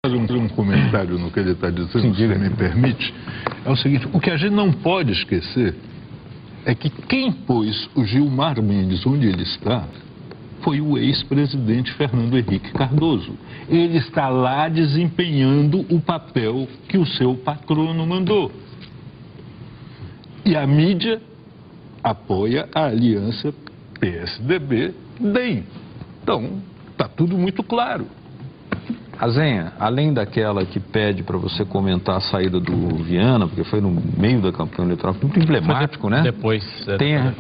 Um comentário no que ele está dizendo, se me permite, é o seguinte: o que a gente não pode esquecer é que quem pôs o Gilmar Mendes onde ele está foi o ex-presidente Fernando Henrique Cardoso. Ele está lá desempenhando o papel que o seu patrono mandou. E a mídia apoia a aliança PSDB-DEM. Então, está tudo muito claro. Azenha, além daquela que pede para você comentar a saída do Viana, porque foi no meio da campanha eleitoral, muito emblemático, né? Depois.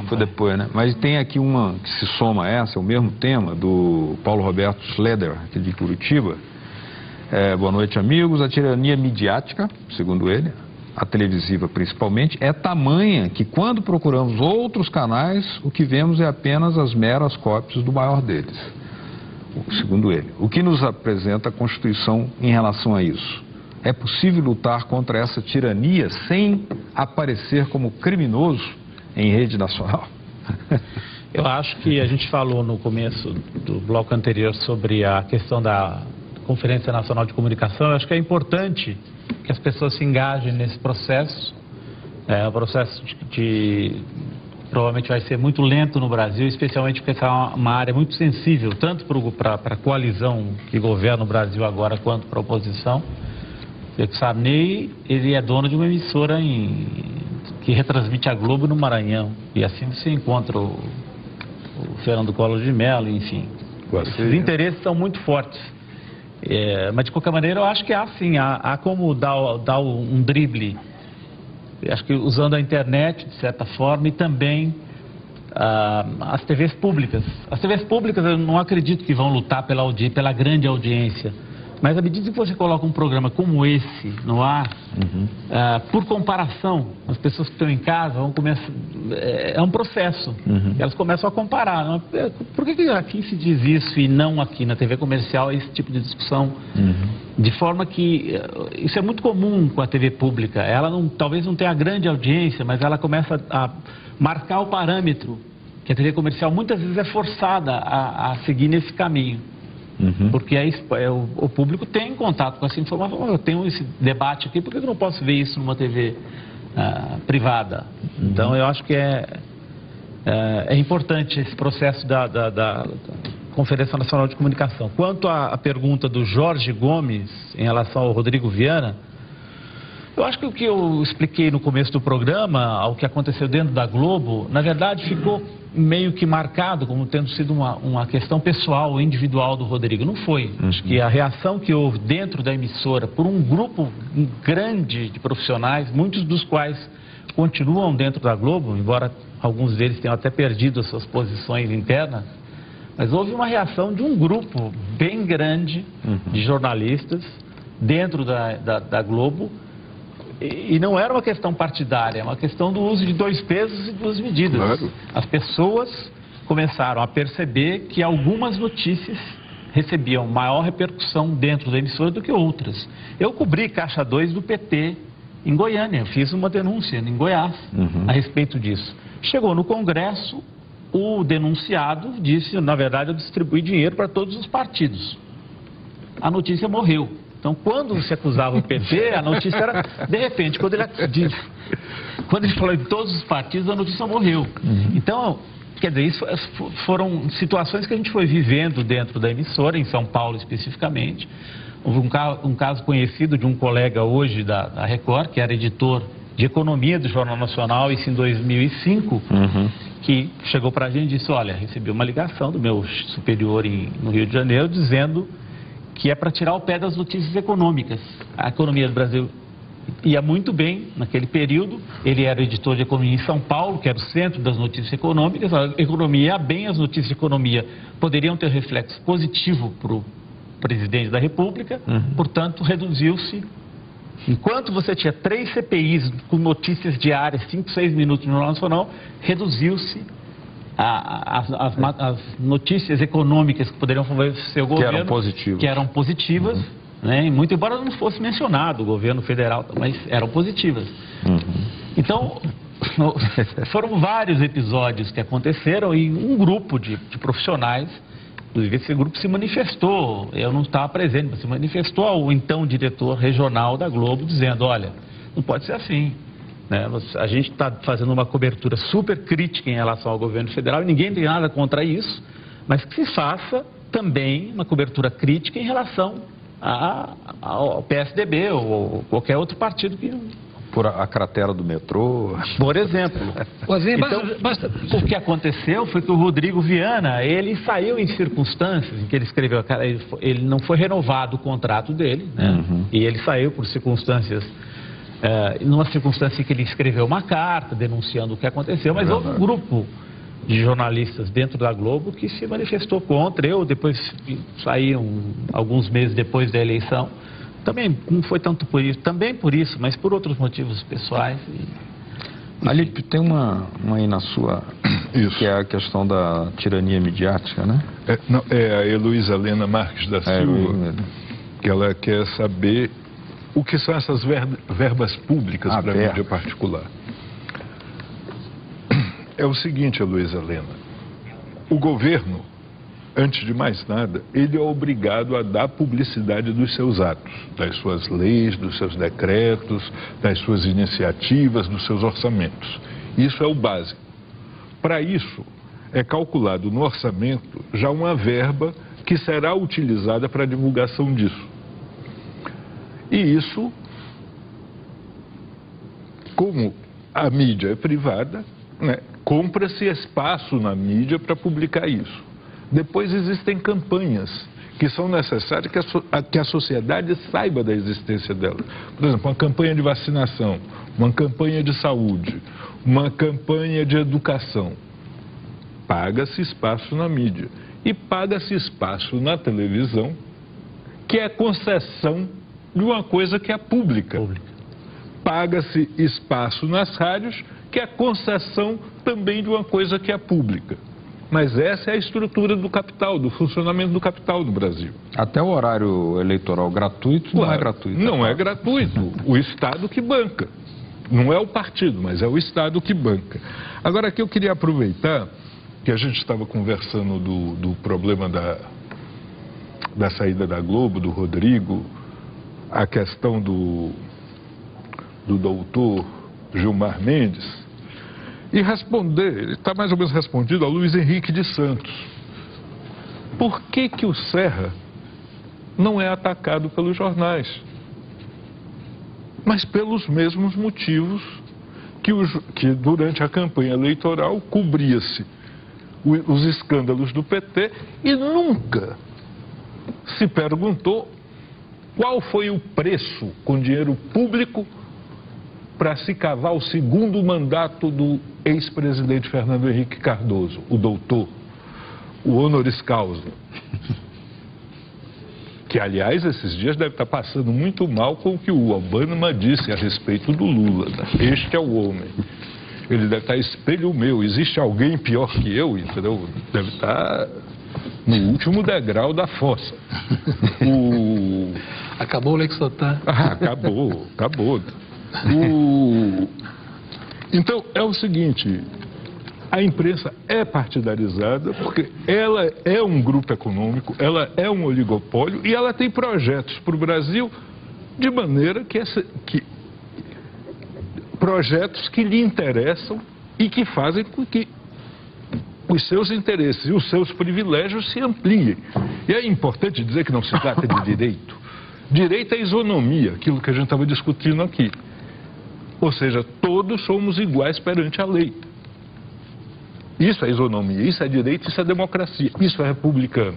Foi depois, né? Mas tem aqui uma que se soma a essa, é o mesmo tema, do Paulo Roberto Schleder, aqui de Curitiba. Boa noite, amigos. A tirania midiática, segundo ele, a televisiva principalmente, é tamanha que quando procuramos outros canais, o que vemos é apenas as meras cópias do maior deles. Segundo ele, o que nos apresenta a Constituição em relação a isso? É possível lutar contra essa tirania sem aparecer como criminoso em rede nacional? Eu acho que a gente falou no começo do bloco anterior sobre a questão da Conferência Nacional de Comunicação. Eu acho que é importante que as pessoas se engajem nesse processo. É um processo provavelmente vai ser muito lento no Brasil, especialmente porque essa é uma área muito sensível, tanto para a coalizão que governa o Brasil agora, quanto para a oposição. O Sarney, ele é dono de uma emissora que retransmite a Globo no Maranhão. E assim você encontra o Fernando Collor de Mello, enfim. Os interesses são muito fortes. Mas, de qualquer maneira, eu acho que há como dar um drible. Acho que usando a internet, de certa forma, e também as TVs públicas. As TVs públicas, eu não acredito que vão lutar pela grande audiência. Mas, à medida que você coloca um programa como esse no ar, por comparação, as pessoas que estão em casa vão começar... É um processo. Elas começam a comparar. Por que aqui se diz isso e não aqui na TV comercial, esse tipo de discussão? De forma que... Isso é muito comum com a TV pública. Ela talvez não tenha grande audiência, mas ela começa a marcar o parâmetro que a TV comercial muitas vezes é forçada a seguir nesse caminho. Porque o público tem contato com essa informação. Eu tenho esse debate aqui, por que eu não posso ver isso numa TV privada? Então, eu acho que é importante esse processo da Conferência Nacional de Comunicação. Quanto à pergunta do Jorge Gomes em relação ao Rodrigo Viana, eu acho que o que eu expliquei no começo do programa, o que aconteceu dentro da Globo, na verdade ficou meio que marcado como tendo sido uma questão pessoal, individual do Rodrigo. Não foi. Acho que a reação que houve dentro da emissora por um grupo grande de profissionais, muitos dos quais continuam dentro da Globo, embora alguns deles tenham até perdido as suas posições internas, mas houve uma reação de um grupo bem grande de jornalistas dentro da Globo. E não era uma questão partidária, é uma questão do uso de dois pesos e duas medidas. Claro. As pessoas começaram a perceber que algumas notícias recebiam maior repercussão dentro da emissora do que outras. Eu cobri Caixa 2 do PT em Goiânia, eu fiz uma denúncia em Goiás a respeito disso. Chegou no Congresso, o denunciado disse, na verdade, eu distribuí dinheiro para todos os partidos. A notícia morreu. Então, quando se acusava o PT, a notícia era, de repente, quando ele falou em todos os partidos, a notícia morreu. Então, quer dizer, isso foram situações que a gente foi vivendo dentro da emissora, em São Paulo especificamente. Houve um caso conhecido de um colega hoje da Record, que era editor de economia do Jornal Nacional, isso em 2005, que chegou para a gente e disse, olha, recebi uma ligação do meu superior no Rio de Janeiro, dizendo que é para tirar o pé das notícias econômicas. A economia do Brasil ia muito bem naquele período. Ele era editor de economia em São Paulo, que era o centro das notícias econômicas. A economia ia bem, as notícias de economia poderiam ter reflexo positivo para o presidente da República. Portanto, reduziu-se. Enquanto você tinha 3 CPIs com notícias diárias, 5, 6 minutos no Jornal Nacional, reduziu-se as notícias econômicas que poderiam favorecer o governo, que eram positivas, né? Muito embora não fosse mencionado o governo federal, mas eram positivas. Então, foram vários episódios que aconteceram e um grupo de profissionais Inclusive, esse grupo se manifestou, eu não estava presente, mas se manifestou ao então diretor regional da Globo, dizendo, olha, não pode ser assim. Né? A gente está fazendo uma cobertura super crítica em relação ao governo federal e ninguém tem nada contra isso, mas que se faça também uma cobertura crítica em relação ao PSDB ou qualquer outro partido que... Por a cratera do metrô. Por exemplo. Então, o que aconteceu foi que o Rodrigo Viana, ele saiu em circunstâncias em que ele escreveu, ele não foi renovado o contrato dele, né? E ele saiu por circunstâncias, numa circunstância em que ele escreveu uma carta denunciando o que aconteceu, mas houve um grupo de jornalistas dentro da Globo que se manifestou contra. Eu depois saí alguns meses depois da eleição. Também não foi tanto por isso, também por isso, mas por outros motivos pessoais. Ali tem uma aí na sua, isso, que é a questão da tirania midiática, né? É a Heloísa Helena Marques da Silva, que ela quer saber o que são essas verbas públicas para a mídia particular. É o seguinte, Heloísa Helena, o governo, antes de mais nada, ele é obrigado a dar publicidade dos seus atos, das suas leis, dos seus decretos, das suas iniciativas, dos seus orçamentos. Isso é o básico. Para isso, é calculado no orçamento já uma verba que será utilizada para a divulgação disso. E isso, como a mídia é privada, né, compra-se espaço na mídia para publicar isso. Depois existem campanhas que são necessárias que a sociedade saiba da existência delas. Por exemplo, uma campanha de vacinação, uma campanha de saúde, uma campanha de educação. Paga-se espaço na mídia. E paga-se espaço na televisão, que é concessão de uma coisa que é pública. Paga-se espaço nas rádios, que é concessão também de uma coisa que é pública. Mas essa é a estrutura do capital, do funcionamento do capital no Brasil. Até o horário eleitoral gratuito não é gratuito. Não é gratuito. O Estado que banca. Não é o partido, mas é o Estado que banca. Agora, aqui eu queria aproveitar que a gente estava conversando do problema da saída da Globo, do Rodrigo, a questão do doutor Gilmar Mendes, e responder, ele está mais ou menos respondido, ao Luiz Henrique de Santos. Por que o Serra não é atacado pelos jornais? Mas pelos mesmos motivos que durante a campanha eleitoral cobria-se os escândalos do PT e nunca se perguntou qual foi o preço com dinheiro público para se cavar o segundo mandato do ex-presidente Fernando Henrique Cardoso, o doutor, o honoris causa. Que, aliás, esses dias deve estar passando muito mal com o que o Obama disse a respeito do Lula. Né? Este é o homem. Ele deve estar espelho meu. Existe alguém pior que eu, entendeu? Deve estar no último degrau da fossa. Acabou o Lexotan. Acabou. Então, é o seguinte, a imprensa é partidarizada porque ela é um grupo econômico, ela é um oligopólio e ela tem projetos para o Brasil de maneira que projetos que lhe interessam e que fazem com que os seus interesses e os seus privilégios se ampliem. E é importante dizer que não se trata de direito. Direito é isonomia, aquilo que a gente estava discutindo aqui. Ou seja, todos somos iguais perante a lei. Isso é isonomia, isso é direito, isso é democracia, isso é republicano.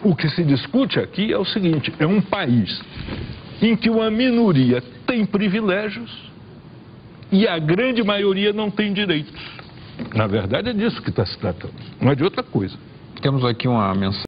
O que se discute aqui é o seguinte, é um país em que uma minoria tem privilégios e a grande maioria não tem direitos. Na verdade é disso que está se tratando, não é de outra coisa. Temos aqui uma mensagem.